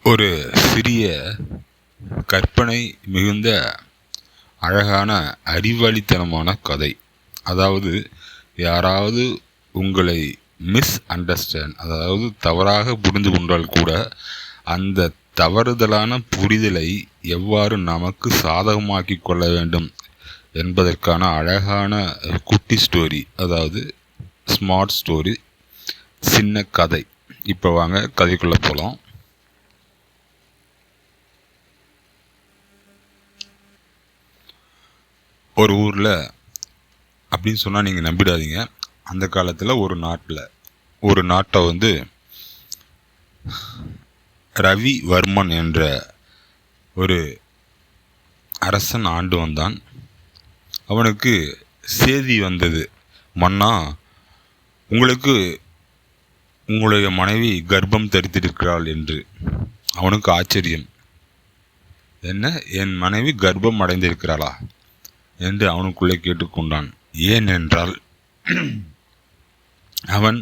ஒரு சிறிய கற்பனை மிகுந்த அழகான அறிவாளித்தனமான கதை. அதாவது யாராவது உங்களை மிஸ் அண்டர்ஸ்டாண்ட், அதாவது தவறாக புரிந்து கொண்டால் கூட அந்த தவறுதலான புரிதலை எவ்வாறு நமக்கு சாதகமாக்கி கொள்ள வேண்டும் என்பதற்கான அழகான குட்டி ஸ்டோரி, அதாவது ஸ்மார்ட் ஸ்டோரி, சின்ன கதை. இப்போ வாங்க கதைக்குள்ளே போகலாம். ஒரு ஊரில் அப்படின்னு சொன்னால் நீங்கள் நம்பிடாதீங்க. அந்த காலத்தில் ஒரு நாட்டை ரவிவர்மன் என்ற ஒரு அரசன் ஆண்டு வந்தான். அவனுக்கு செய்தி வந்தது, மன்னா, உங்களுக்கு உங்களுடைய மனைவி கர்ப்பம் தரித்திருக்கிறாள் என்று. அவனுக்கு ஆச்சரியம். என்ன, என் மனைவி கர்ப்பம் அடைந்திருக்கிறாளா என்று அவனுக்குள்ளே கேட்டுக்கொண்டான். ஏனென்றால் அவன்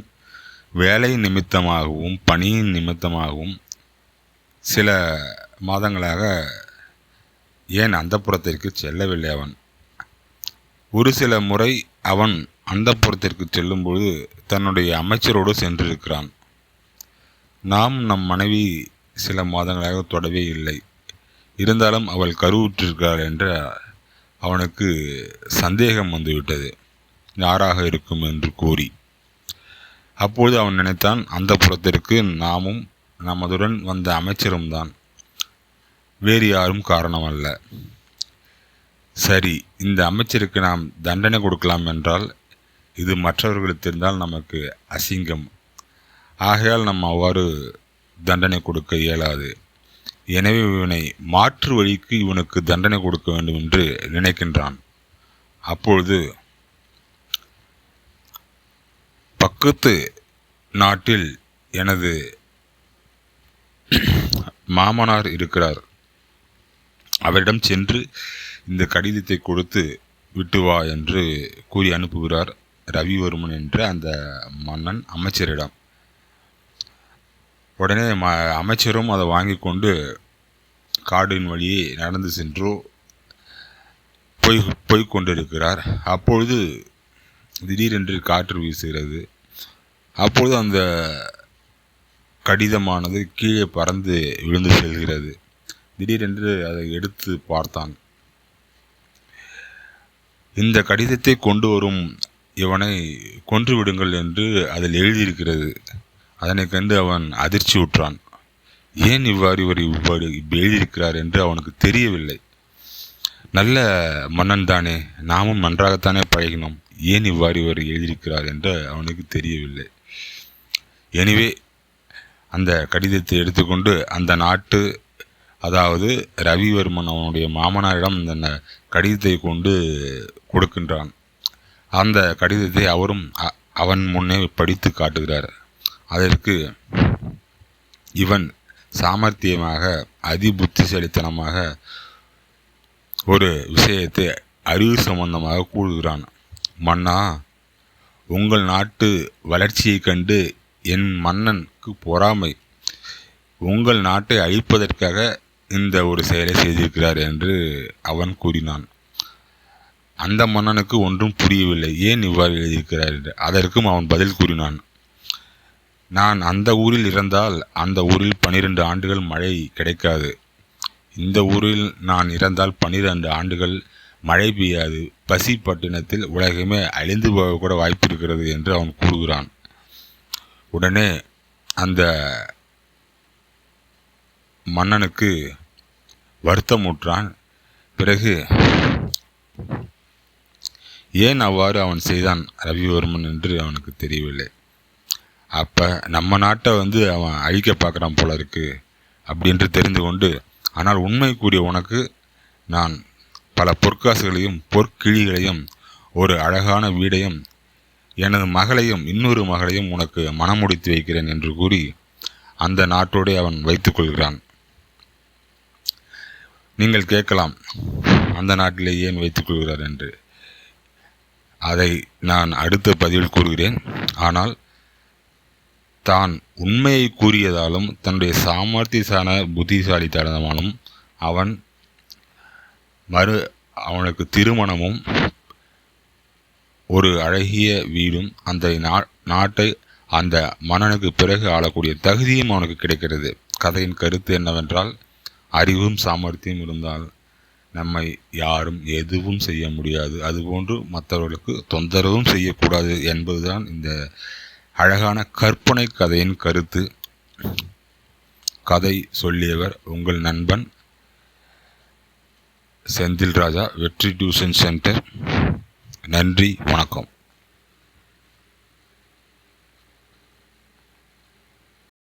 வேலை நிமித்தமாகவும் பணியின் நிமித்தமாகவும் சில மாதங்களாக ஏன் அந்தப்புறத்திற்கு செல்லவில்லை. அவன் ஒரு சில முறை அவன் அந்தப்புறத்திற்கு செல்லும்போது தன்னுடைய அமைச்சரோடு சென்றிருக்கிறான். நாம் நம் மனைவி சில மாதங்களாக தொடவே இல்லை, இருந்தாலும் அவள் கருவுற்றிருக்கிறாள் என்ற அவனுக்கு சந்தேகம் வந்துவிட்டது, யாராக இருக்கும் என்று கூறி. அப்போது அவன் நினைத்தான், அந்த புறத்திற்கு நாமும் நமதுடன் வந்த அமைச்சரும் தான், வேறு யாரும் காரணம் அல்ல. சரி, இந்த அமைச்சருக்கு நாம் தண்டனை கொடுக்கலாம் என்றால் இது மற்றவர்களுக்கு தெரிந்தால் நமக்கு அசிங்கம். ஆகையால் நாம் அவ்வாறு தண்டனை கொடுக்க இயலாது. எனவே இவனை மாற்று வழிக்கு இவனுக்கு தண்டனை கொடுக்க வேண்டும் என்று நினைக்கின்றான். அப்பொழுது பக்கத்து நாட்டில் எனது மாமனார் இருக்கிறார், அவரிடம் சென்று இந்த கடிதத்தை கொடுத்து விட்டு வா என்று கூறி அனுப்புகிறார் ரவிவர்மன் என்ற அந்த மன்னன் அமைச்சரிடம். உடனே அமைச்சரும் அதை வாங்கி கொண்டு காடின் வழியே நடந்து சென்று போய் கொண்டிருக்கிறார். அப்பொழுது திடீரென்று காற்று வீசுகிறது. அப்பொழுது அந்த கடிதமானது கீழே பறந்து விழுந்து செல்கிறது. திடீரென்று அதை எடுத்து பார்த்தான். இந்த கடிதத்தை கொண்டு வரும் இவனை கொன்று விடுங்கள் என்று அதில் எழுதியிருக்கிறது. அதனை கண்டு அவன் அதிர்ச்சி உற்றான். ஏன் இவ்வாறு எழுதியிருக்கிறார் என்று அவனுக்கு தெரியவில்லை. நல்ல மன்னன் தானே, நாமும் நன்றாகத்தானே பழகினோம், ஏன் இவ்வாறு எழுதியிருக்கிறார் என்று அவனுக்கு தெரியவில்லை. எனவே அந்த கடிதத்தை எடுத்துக்கொண்டு அந்த நாட்டு, அதாவது ரவிவர்மன் அவனுடைய மாமனாரிடம் அந்த கடிதத்தை கொண்டு கொடுக்கின்றான். அந்த கடிதத்தை அவரும் அவன் முன்னே படித்து காட்டுகிறார். அதற்கு இவன் சாமர்த்தியமாக அதிபுத்திசாலித்தனமாக ஒரு விஷயத்தை அறிவு சம்பந்தமாக கூறுகிறான். மன்னா, உங்கள் நாட்டு வளர்ச்சியை கண்டு என் மன்னனுக்கு பொறாமை. உங்கள் நாட்டை அழிப்பதற்காக இந்த ஒரு செயலை செய்திருக்கிறார் என்று அவன் கூறினான். அந்த மன்னனுக்கு ஒன்றும் புரியவில்லை, ஏன் இவ்வாறு எழுதியிருக்கிறார் என்று. அதற்கும் அவன் பதில் கூறினான், நான் அந்த ஊரில் இறந்தால் அந்த ஊரில் 12 ஆண்டுகள் மழை கிடைக்காது. இந்த ஊரில் நான் இறந்தால் 12 ஆண்டுகள் மழை பெய்யாது. பசி பட்டினத்தில் உலகமே அழிந்து போக கூட வாய்ப்பு இருக்கிறது என்று அவன் கூறுகிறான். உடனே அந்த மன்னனுக்கு வருத்தமுற்றான். பிறகு ஏன் அவ்வாறு அவன் செய்தான் ரவிவர்மன் என்று அவனுக்கு தெரியவில்லை. அப்போ நம்ம நாட்டை அவன் அழிக்க பார்க்குறான் போல இருக்கு அப்படின்று தெரிந்து கொண்டு, ஆனால் உண்மை கூறிய உனக்கு நான் பல பொற்காசுகளையும் பொற்கிழிகளையும் ஒரு அழகான வீடையும் எனது மகளையும் இன்னொரு மகளையும் உனக்கு மனமுடித்து வைக்கிறேன் என்று கூறி அந்த நாட்டோடு அவன் வைத்துக் கொள்கிறான். நீங்கள் கேட்கலாம், அந்த நாட்டிலே ஏன் வைத்துக் கொள்கிறார் என்று. அதை நான் அடுத்த பதிவில் கூறுகிறேன். ஆனால் தான் உண்மையை கூறியதாலும் தன்னுடைய சாமர்த்தியசான புத்திசாலித்தனமானும் அவனுக்கு திருமணமும் ஒரு அழகிய வீடும் அந்த நாட்டை அந்த மன்னனுக்கு பிறகு ஆளக்கூடிய தகுதியும் அவனுக்கு கிடைக்கிறது. கதையின் கருத்து என்னவென்றால், அறிவும் சாமர்த்தியம் இருந்தால் நம்மை யாரும் எதுவும் செய்ய முடியாது, அதுபோன்று மற்றவர்களுக்கு தொந்தரவும் செய்யக்கூடாது என்பதுதான் இந்த அழகான கற்பனை கதையின் கருத்து. கதை சொல்லியவர் உங்கள் நண்பன் செந்தில் ராஜா, வெற்றி டியூஷன் சென்டர். நன்றி, வணக்கம்.